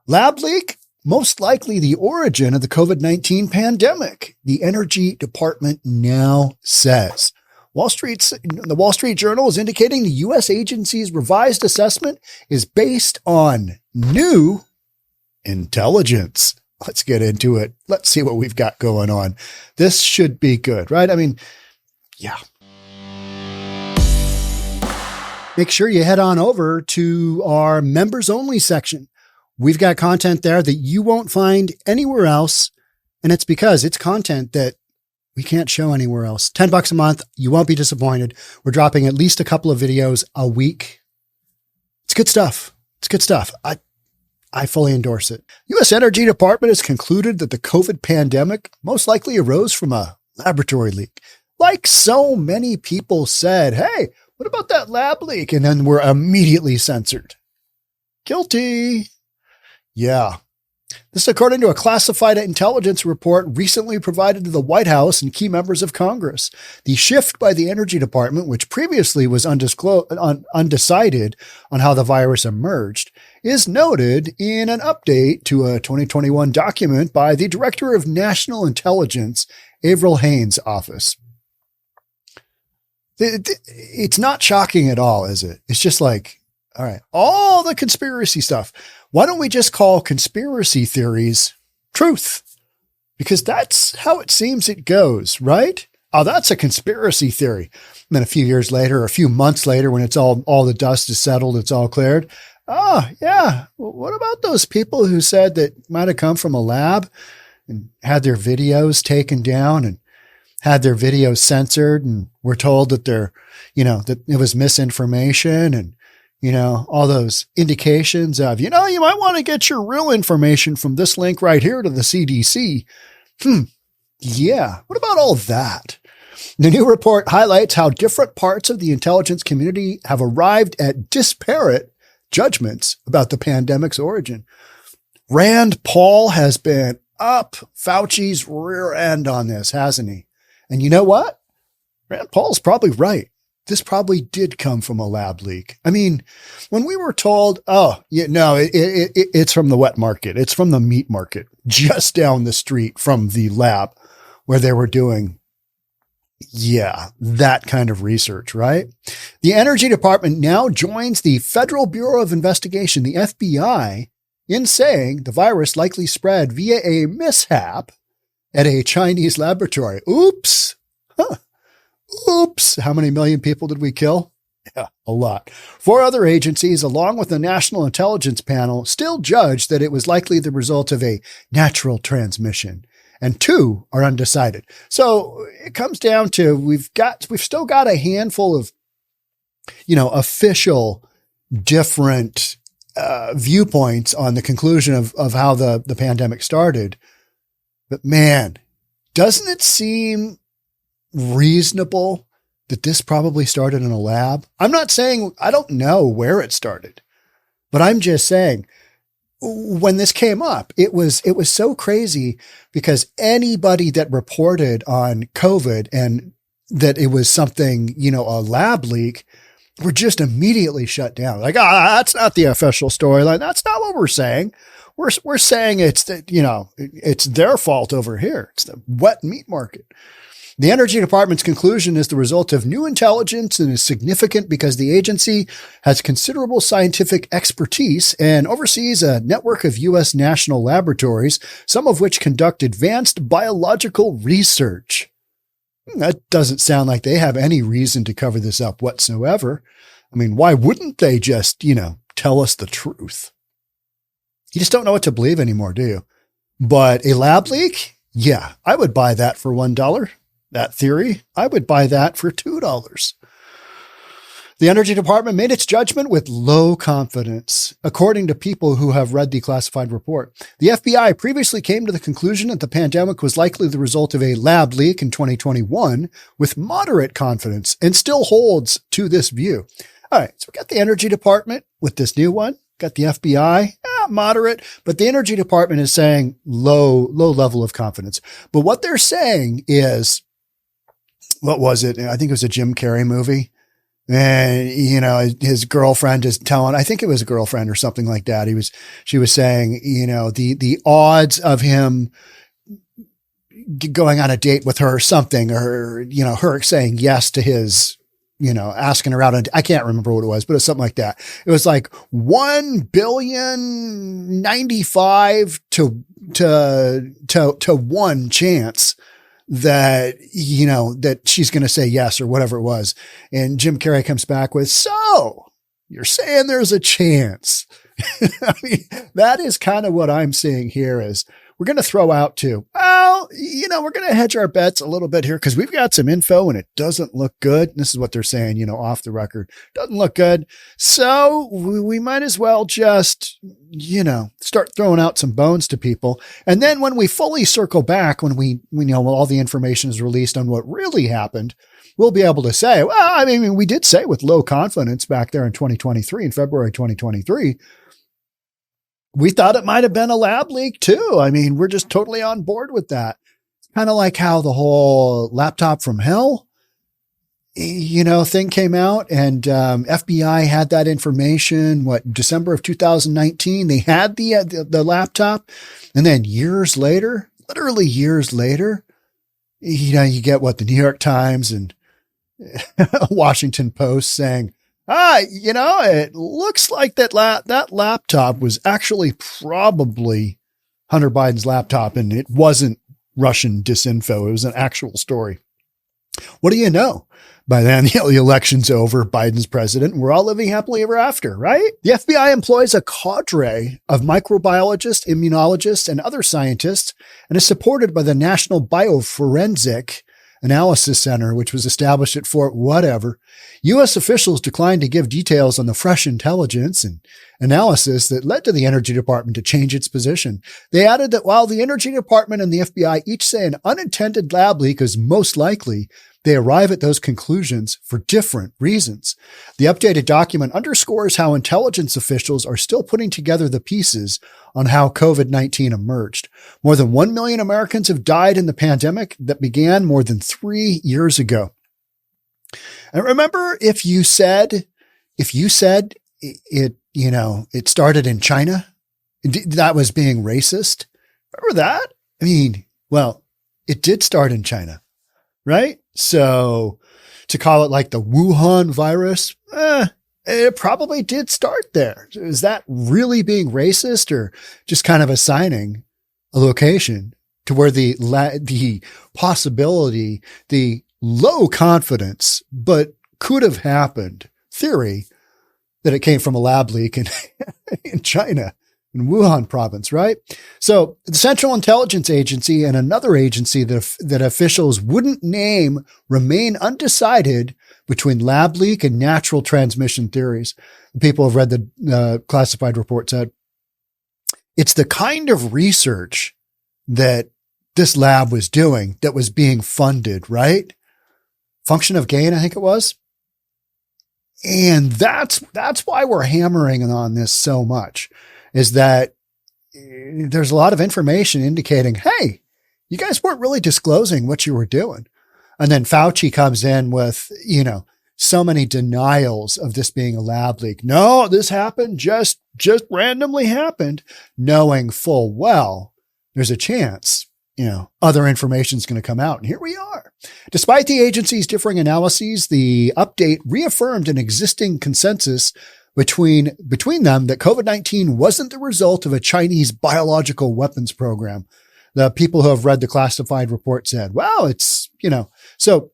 Lab leak, most likely the origin of the COVID-19 pandemic, the Energy Department now says. The Wall Street Journal is indicating the U.S. agency's revised assessment is based on new intelligence. Let's get into it. Let's see what we've got going on. This should be good, right? I mean, yeah. Make sure you head on over to our members only section. We've got content there that you won't find anywhere else. And it's because it's content that we can't show anywhere else. $10 a month. You won't be disappointed. We're dropping at least a couple of videos a week. It's good stuff. It's good stuff. I fully endorse it. U.S. Energy Department has concluded that the COVID pandemic most likely arose from a laboratory leak. Like so many people said, hey, what about that lab leak? And then we're immediately censored. Guilty. Yeah. This is according to a classified intelligence report recently provided to the White House and key members of Congress. The shift by the Energy Department, which previously was undecided on how the virus emerged, is noted in an update to a 2021 document by the Director of National Intelligence, Avril Haines' office. It's not shocking at all, is it? It's just like, all right, all the conspiracy stuff. Why don't we just call conspiracy theories truth? Because that's how it seems it goes, right? Oh, that's a conspiracy theory. And then a few years later, or a few months later, when it's all the dust is settled, it's all cleared. Oh, yeah. Well, what about those people who said that might have come from a lab and had their videos taken down and had their videos censored and were told that that it was misinformation and, all those indications of, you might want to get your real information from this link right here to the CDC. Yeah. What about all that? The new report highlights how different parts of the intelligence community have arrived at disparate judgments about the pandemic's origin. Rand Paul has been up Fauci's rear end on this, hasn't he? And you know what? Rand Paul's probably right. This probably did come from a lab leak. I mean, when we were told, it's from the wet market. It's from the meat market just down the street from the lab where they were doing, that kind of research, right? The Energy Department now joins the Federal Bureau of Investigation, the FBI, in saying the virus likely spread via a mishap at a Chinese laboratory. Oops. Oops. How many million people did we kill? Yeah, a lot. 4 other agencies, along with the National Intelligence Panel, still judged that it was likely the result of a natural transmission, and 2 are undecided. So it comes down to we've still got a handful of, official different viewpoints on the conclusion of how the pandemic started. But man, doesn't it seem reasonable that this probably started in a lab? I'm not saying I don't know where it started, but I'm just saying when this came up, it was so crazy because anybody that reported on COVID and that it was something, a lab leak, were just immediately shut down. Like, that's not the official storyline. That's not what we're saying. We're saying it's it's their fault over here. It's the wet meat market. The Energy Department's conclusion is the result of new intelligence and is significant because the agency has considerable scientific expertise and oversees a network of U.S. national laboratories, some of which conduct advanced biological research. That doesn't sound like they have any reason to cover this up whatsoever. I mean, why wouldn't they just, tell us the truth? You just don't know what to believe anymore, do you? But a lab leak? Yeah, I would buy that for $1. That theory, I would buy that for $2. The Energy Department made its judgment with low confidence, according to people who have read the classified report. The FBI previously came to the conclusion that the pandemic was likely the result of a lab leak in 2021 with moderate confidence and still holds to this view. All right, so we got the Energy Department with this new one, got the FBI, moderate, but the Energy Department is saying low level of confidence. But what they're saying is, what was it? I think it was a Jim Carrey movie. And, you know, his girlfriend is telling, I think it was a girlfriend or something like that. She was saying, you know, the odds of him going on a date with her or something, or, you know, her saying yes to his, you know, asking her out. And I can't remember what it was, but it was something like that. It was like 1,095,000,000 to one chance that, you know, that she's going to say yes or whatever it was. And Jim Carrey comes back with, so you're saying there's a chance. I mean, that is kind of what I'm seeing here is we're going to throw out too. Well, you know, we're going to hedge our bets a little bit here because we've got some info and it doesn't look good. This is what they're saying, you know, off the record. Doesn't look good. So we might as well just, you know, start throwing out some bones to people. And then when we fully circle back, when we know all the information is released on what really happened, we'll be able to say, well, I mean, we did say with low confidence back there in 2023, in February 2023, we thought it might have been a lab leak too. I mean, we're just totally on board with that. It's kind of like how the whole laptop from hell, you know, thing came out, and FBI had that information. December of 2019, they had the laptop, and then years later, literally years later, you know, you get the New York Times and Washington Post saying, you know, it looks like that laptop was actually probably Hunter Biden's laptop, and it wasn't Russian disinfo. It was an actual story. What do you know? By then, you know, the election's over. Biden's president, and we're all living happily ever after, right? The FBI employs a cadre of microbiologists, immunologists, and other scientists, and is supported by the National Bioforensic Analysis Center, which was established at Fort whatever. U.S. officials declined to give details on the fresh intelligence and analysis that led to the Energy Department to change its position. They added that while the Energy Department and the FBI each say an unintended lab leak is most likely, they arrive at those conclusions for different reasons. The updated document underscores how intelligence officials are still putting together the pieces on how COVID-19 emerged. More than 1 million Americans have died in the pandemic that began more than 3 years ago. And remember, if you said it, you know, it started in China, that was being racist. Remember that? I mean, well, it did start in China, right? So to call it like the Wuhan virus, it probably did start there. Is that really being racist, or just kind of assigning a location to where the possibility, the low confidence, but could have happened theory that it came from a lab leak in China, in Wuhan province, right? So the Central Intelligence Agency and another agency that officials wouldn't name remain undecided between lab leak and natural transmission theories. People have read the classified report said it's the kind of research that this lab was doing that was being funded, right? Function of gain, I think it was. And that's why we're hammering on this so much, is that there's a lot of information indicating, hey, you guys weren't really disclosing what you were doing. And then Fauci comes in with, you know, so many denials of this being a lab leak. No, this happened, just randomly happened, knowing full well there's a chance, you know, other information is going to come out. And here we are. Despite the agency's differing analyses, the update reaffirmed an existing consensus between them that COVID-19 wasn't the result of a Chinese biological weapons program. The people who have read the classified report said, well, it's, you know, so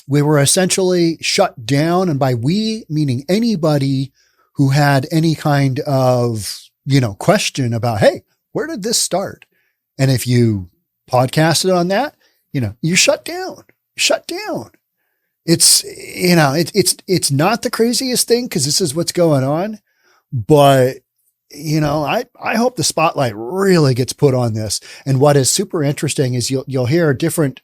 we were essentially shut down. And by we, meaning anybody who had any kind of, you know, question about, hey, where did this start? And if you podcasted on that, you know, you're shut down. It's, you know, it's not the craziest thing because this is what's going on, but you know, I hope the spotlight really gets put on this. And what is super interesting is you'll hear different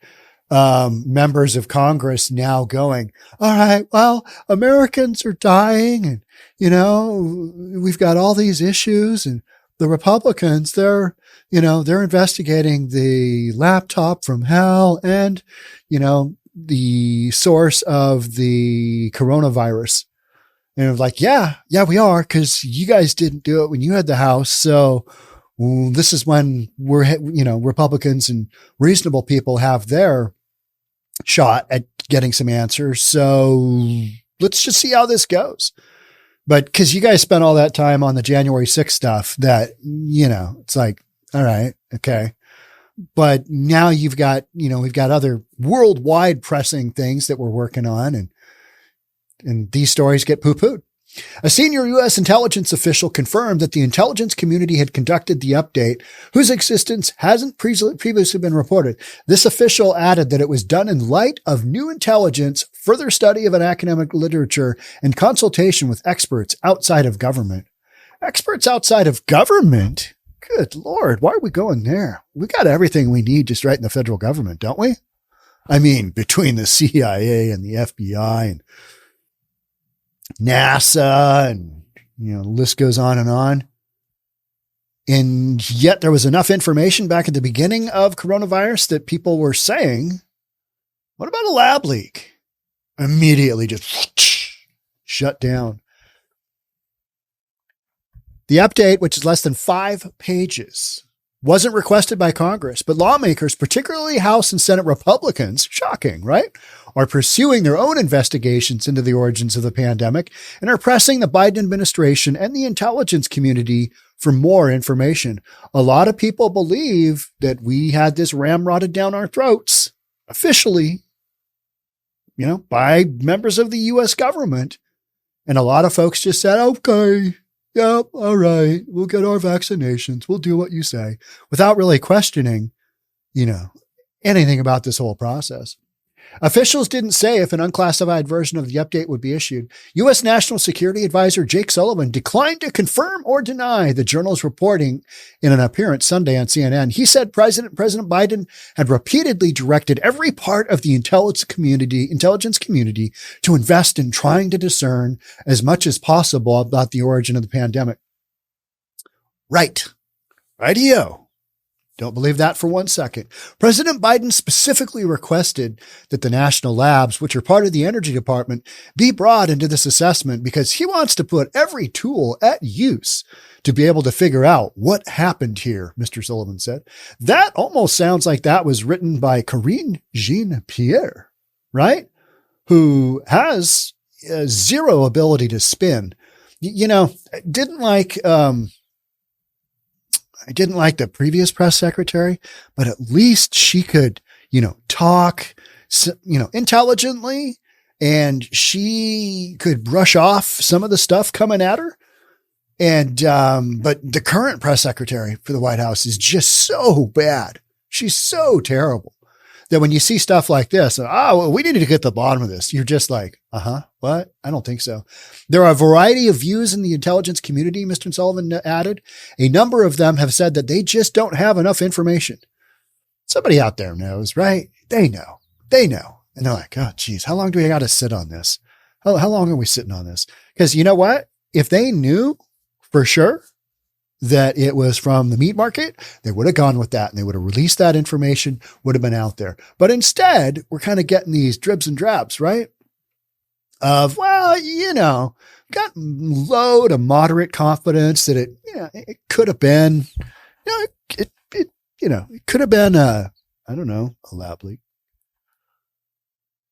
members of Congress now going, all right, well, Americans are dying, and you know, we've got all these issues, and the Republicans, they're investigating the laptop from hell, and you know, the source of the coronavirus. And it was like, yeah, we are, because you guys didn't do it when you had the House. So this is when Republicans and reasonable people have their shot at getting some answers. So let's just see how this goes. But because you guys spent all that time on the January 6th stuff that, it's like, all right, okay. But now we've got other worldwide pressing things that we're working on, and these stories get poo-pooed. A senior U.S. intelligence official confirmed that the intelligence community had conducted the update, whose existence hasn't previously been reported. This official added that it was done in light of new intelligence, further study of an academic literature, and consultation with experts outside of government. Experts outside of government? Good Lord, why are we going there? We got everything we need just right in the federal government, don't we? I mean, between the CIA and the FBI and NASA and, the list goes on and on. And yet there was enough information back at the beginning of coronavirus that people were saying, what about a lab leak? Immediately just shut down. The update, which is less than 5 pages, wasn't requested by Congress, but lawmakers, particularly House and Senate Republicans, shocking, right, are pursuing their own investigations into the origins of the pandemic and are pressing the Biden administration and the intelligence community for more information. A lot of people believe that we had this ramrodded down our throats officially, by members of the U.S. government. And a lot of folks just said, okay, yep, all right, we'll get our vaccinations. We'll do what you say, without really questioning, anything about this whole process. Officials didn't say if an unclassified version of the update would be issued. U.S. National Security Advisor Jake Sullivan declined to confirm or deny the journal's reporting in an appearance Sunday on CNN. He said President Biden had repeatedly directed every part of the intelligence community to invest in trying to discern as much as possible about the origin of the pandemic. Right. Rightio. Don't believe that for 1 second. President Biden specifically requested that the national labs, which are part of the Energy Department, be brought into this assessment because he wants to put every tool at use to be able to figure out what happened here, Mr. Sullivan said. That almost sounds like that was written by Karine Jean-Pierre, right? Who has zero ability to spin. I didn't like the previous press secretary, but at least she could, talk, intelligently, and she could brush off some of the stuff coming at her. And, but the current press secretary for the White House is just so bad. She's so terrible that when you see stuff like this, we need to get to the bottom of this. You're just like, what? I don't think so. There are a variety of views in the intelligence community, Mr. Sullivan added. A number of them have said that they just don't have enough information. Somebody out there knows, right? They know. And they're like, oh, geez, how long do we got to sit on this? How long are we sitting on this? Because you know what? If they knew for sure that it was from the meat market, they would have gone with that and they would have released that information, would have been out there. But instead, we're kind of getting these dribs and drabs, right? Of, got low to moderate confidence that it could have been, it could have been a lab leak.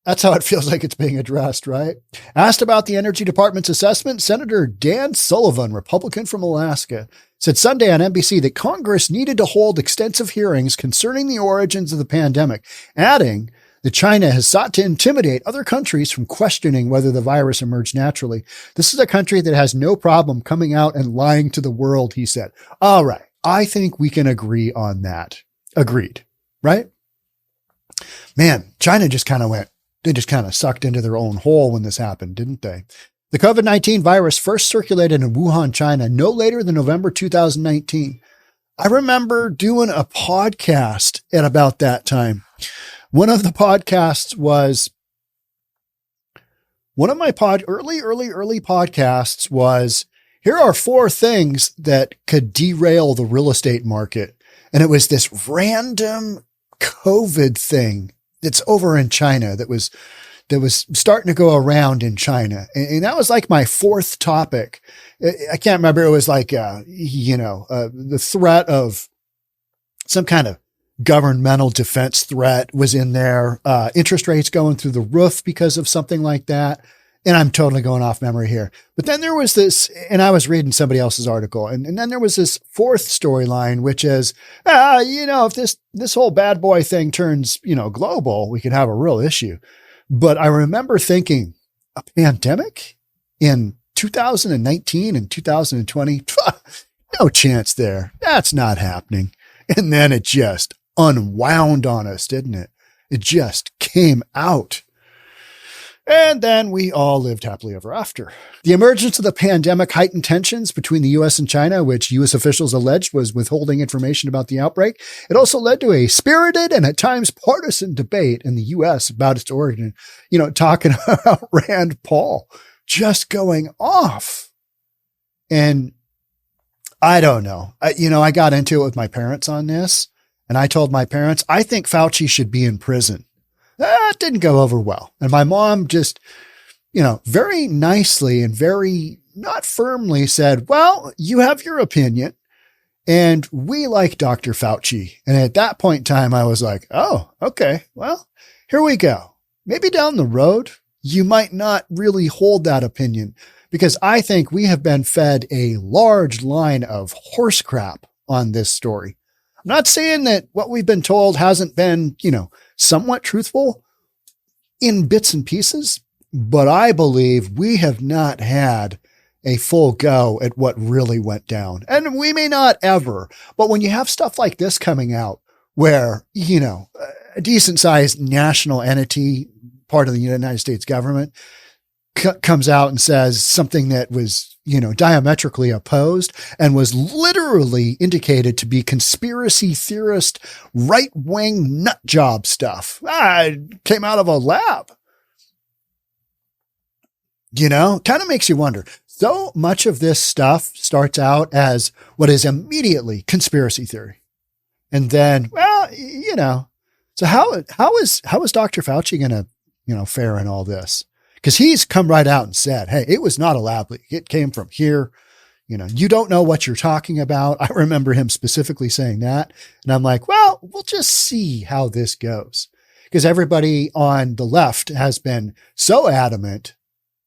That's how it feels like it's being addressed, right? Asked about the Energy Department's assessment, Senator Dan Sullivan, Republican from Alaska, said Sunday on NBC that Congress needed to hold extensive hearings concerning the origins of the pandemic, adding that China has sought to intimidate other countries from questioning whether the virus emerged naturally. This is a country that has no problem coming out and lying to the world, he said. All right. I think we can agree on that. Agreed. Right? Man, China just kind of sucked into their own hole when this happened, didn't they? The COVID-19 virus first circulated in Wuhan, China, no later than November 2019. I remember doing a podcast at about that time. One of the podcasts was, one of my early podcasts was, here are 4 things that could derail the real estate market. And it was this random COVID thing that's over in China that was starting to go around in China. And that was like my fourth topic. I can't remember. It was like, the threat of some kind of governmental defense threat was in there. Interest rates going through the roof because of something like that. And I'm totally going off memory here. But then there was this, and I was reading somebody else's article, and then there was this fourth storyline, which is, if this whole bad boy thing turns, global, we could have a real issue. But I remember thinking, a pandemic in 2019 and 2020, no chance there. That's not happening. And then it just unwound on us, didn't it? It just came out. And then we all lived happily ever after. The emergence of the pandemic heightened tensions between the U.S. and China, which U.S. officials alleged was withholding information about the outbreak. It also led to a spirited and at times partisan debate in the U.S. about its origin. Talking about Rand Paul just going off. And I don't know. I got into it with my parents on this, and I told my parents, I think Fauci should be in prison. That didn't go over well. And my mom just, very nicely and very not firmly said, well, you have your opinion and we like Dr. Fauci. And at that point in time, I was like, oh, okay, well, here we go. Maybe down the road, you might not really hold that opinion, because I think we have been fed a large line of horse crap on this story. I'm not saying that what we've been told hasn't been, somewhat truthful in bits and pieces, but I believe we have not had a full go at what really went down. And we may not ever, but when you have stuff like this coming out where, a decent sized national entity, part of the United States government, comes out and says something that was, diametrically opposed and was literally indicated to be conspiracy theorist, right-wing nut job stuff. It came out of a lab. Kind of makes you wonder. So much of this stuff starts out as what is immediately conspiracy theory. And then, so how is Dr. Fauci going to, fare in all this? Because he's come right out and said, hey, it was not a lab leak. It came from here. You don't know what you're talking about. I remember him specifically saying that. And I'm like, well, we'll just see how this goes. Because everybody on the left has been so adamant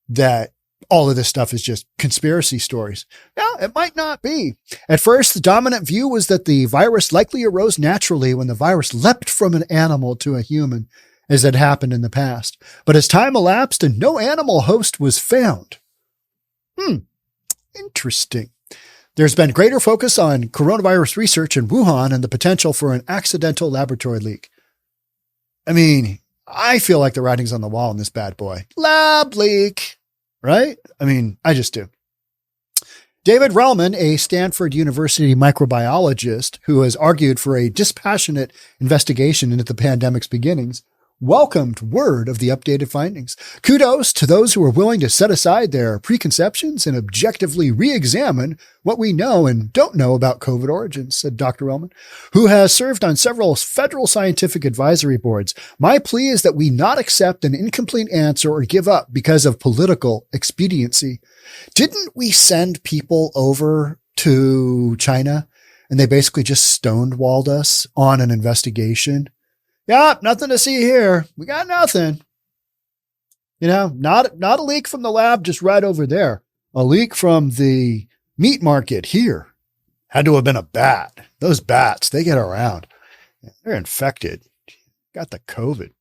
that all of this stuff is just conspiracy stories. Now, it might not be. At first, the dominant view was that the virus likely arose naturally when the virus leapt from an animal to a human, as had happened in the past. But as time elapsed and no animal host was found. Interesting. There's been greater focus on coronavirus research in Wuhan and the potential for an accidental laboratory leak. I mean, I feel like the writing's on the wall in this bad boy. Lab leak, right? I mean, I just do. David Relman, a Stanford University microbiologist who has argued for a dispassionate investigation into the pandemic's beginnings, welcomed word of the updated findings. Kudos to those who are willing to set aside their preconceptions and objectively re-examine what we know and don't know about COVID origins, said Dr. Relman, who has served on several federal scientific advisory boards. My plea is that we not accept an incomplete answer or give up because of political expediency. Didn't we send people over to China and they basically just stonewalled us on an investigation? Yeah, nothing to see here. We got nothing. Not a leak from the lab just right over there. A leak from the meat market here. Had to have been a bat. Those bats, they get around. They're infected. Got the COVID.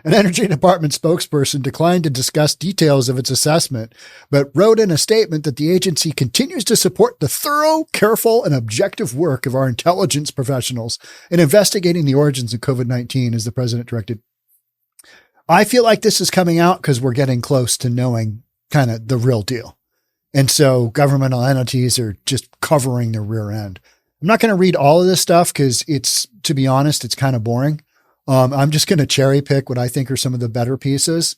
An Energy Department spokesperson declined to discuss details of its assessment, but wrote in a statement that the agency continues to support the thorough, careful, and objective work of our intelligence professionals in investigating the origins of COVID-19, as the president directed. I feel like this is coming out because we're getting close to knowing kind of the real deal. And so governmental entities are just covering their rear end. I'm not going to read all of this stuff because to be honest, it's kind of boring. I'm just going to cherry pick what I think are some of the better pieces.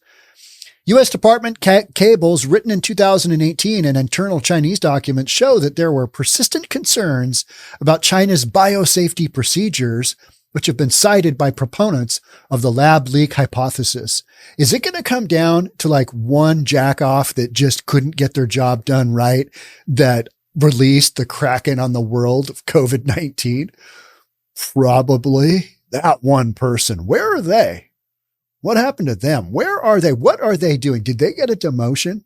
U.S. Department cables written in 2018 and internal Chinese documents show that there were persistent concerns about China's biosafety procedures which have been cited by proponents of the lab leak hypothesis. Is it going to come down to like one jackoff that just couldn't get their job done right that released the Kraken on the world of COVID-19? Probably that one person. Where are they? What happened to them? Where are they? What are they doing? Did they get a demotion?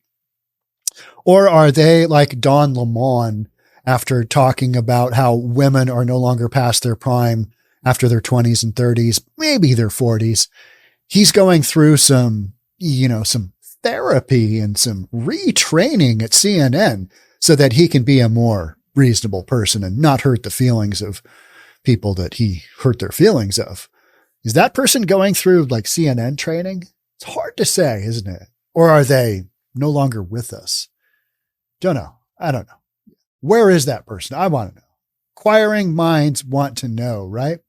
Or are they like Don Lemon after talking about how women are no longer past their prime after their 20s and 30s, maybe their 40s? He's going through some therapy and some retraining at CNN so that he can be a more reasonable person and not hurt the feelings of people that he hurt their feelings of. Is that person going through like CNN training? It's hard to say, isn't it? Or are they no longer with us? Don't know. I don't know. Where is that person? I want to know. Inquiring minds want to know, right?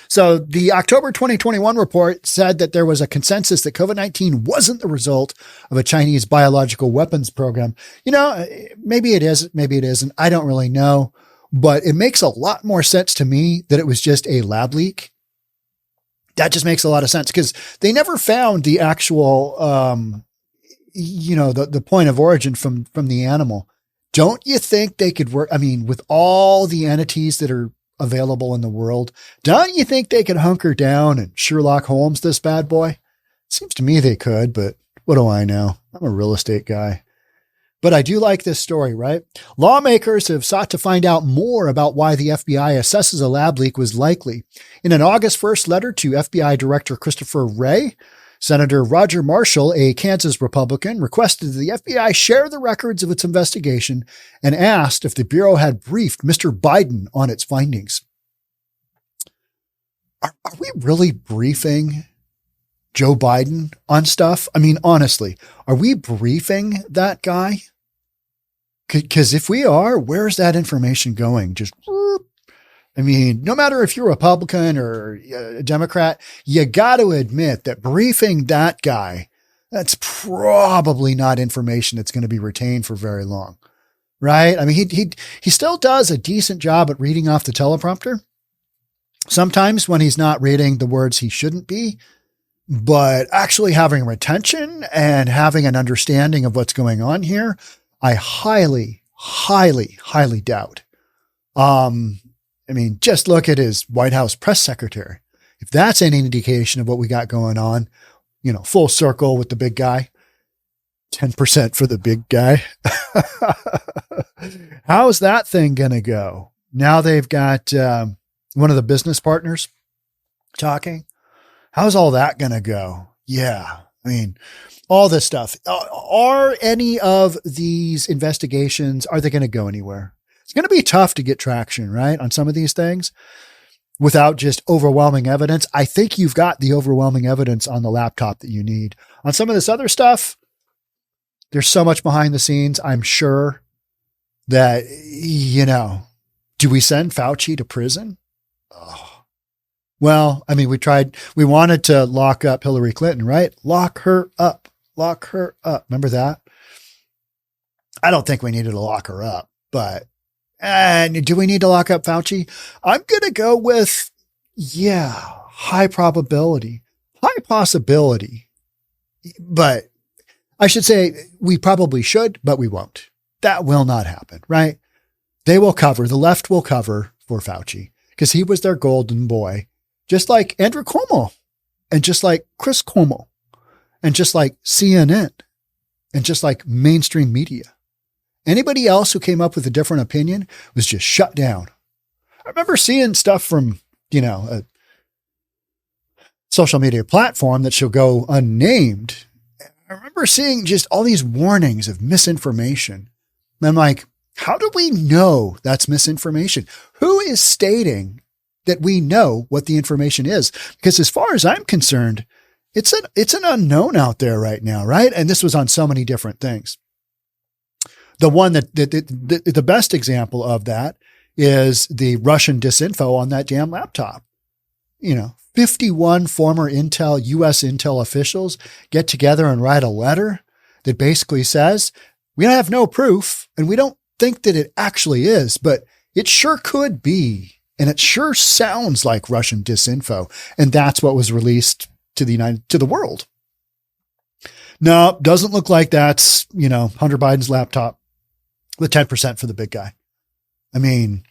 So the October 2021 report said that there was a consensus that COVID-19 wasn't the result of a Chinese biological weapons program. Maybe it is, maybe it isn't. I don't really know, but it makes a lot more sense to me that it was just a lab leak. That just makes a lot of sense because they never found the actual, the point of origin from the animal. Don't you think they could work? I mean, with all the entities that are available in the world, don't you think they could hunker down and Sherlock Holmes this bad boy? Seems to me they could, but what do I know? I'm a real estate guy. But I do like this story, right? Lawmakers have sought to find out more about why the FBI assesses a lab leak was likely. In an August 1st letter to FBI Director Christopher Wray, Senator Roger Marshall, a Kansas Republican, requested that the FBI share the records of its investigation and asked if the Bureau had briefed Mr. Biden on its findings. Are we really briefing Joe Biden on stuff? I mean, honestly, are we briefing that guy? Because if we are, where's that information going? Just, I mean, no matter if you're a Republican or a Democrat, you got to admit that briefing that guy, that's probably not information that's going to be retained for very long, right? I mean, he still does a decent job at reading off the teleprompter. Sometimes when he's not reading the words he shouldn't be, but actually having retention and having an understanding of what's going on here, I highly, highly, highly doubt. I mean, just look at his White House press secretary. If that's any indication of what we got going on, full circle with the big guy, 10% for the big guy. How's that thing going to go? Now they've got one of the business partners talking. How's all that going to go? Yeah. I mean, all this stuff. Are any of these investigations, are they going to go anywhere? It's going to be tough to get traction, right, on some of these things without just overwhelming evidence. I think you've got the overwhelming evidence on the laptop that you need. On some of this other stuff, there's so much behind the scenes. I'm sure that, do we send Fauci to prison? Oh. Well, I mean, we wanted to lock up Hillary Clinton, right? Lock her up. Remember that? I don't think we needed to lock her up, but do we need to lock up Fauci? I'm going to go with, high probability, high possibility, but I should say we probably should, but we won't. That will not happen, right? The left will cover for Fauci because he was their golden boy. Just like Andrew Cuomo and just like Chris Cuomo and just like CNN and just like mainstream media. Anybody else who came up with a different opinion was just shut down. I remember seeing stuff from, a social media platform that shall go unnamed. I remember seeing just all these warnings of misinformation. And I'm like, how do we know that's misinformation? Who is stating that we know what the information is? Because as far as I'm concerned, it's an unknown out there right now, right? And this was on so many different things. The one the best example of that is the Russian disinfo on that damn laptop. 51 former U.S. Intel officials get together and write a letter that basically says, we have no proof and we don't think that it actually is, but it sure could be And it sure sounds like Russian disinfo. And that's what was released to the world. No, doesn't look like that's, Hunter Biden's laptop with 10% for the big guy. I mean,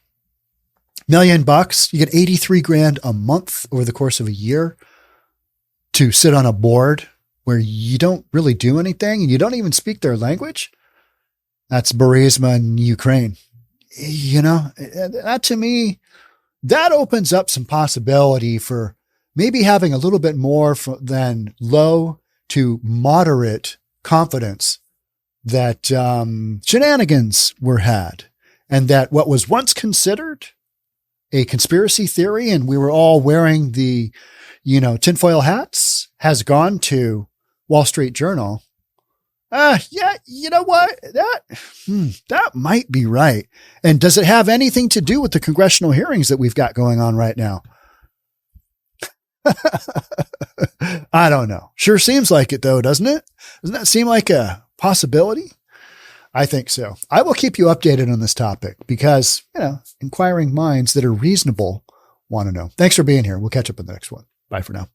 $1 million, you get 83 grand a month over the course of a year to sit on a board where you don't really do anything and you don't even speak their language. That's Burisma in Ukraine. That to me, that opens up some possibility for maybe having a little bit more than low to moderate confidence that shenanigans were had, and that what was once considered a conspiracy theory and we were all wearing the, tinfoil hats has gone to Wall Street Journal. Yeah, you know what? That might be right. And does it have anything to do with the congressional hearings that we've got going on right now? I don't know. Sure seems like it though, doesn't it? Doesn't that seem like a possibility? I think so. I will keep you updated on this topic because, inquiring minds that are reasonable want to know. Thanks for being here. We'll catch up in the next one. Bye for now.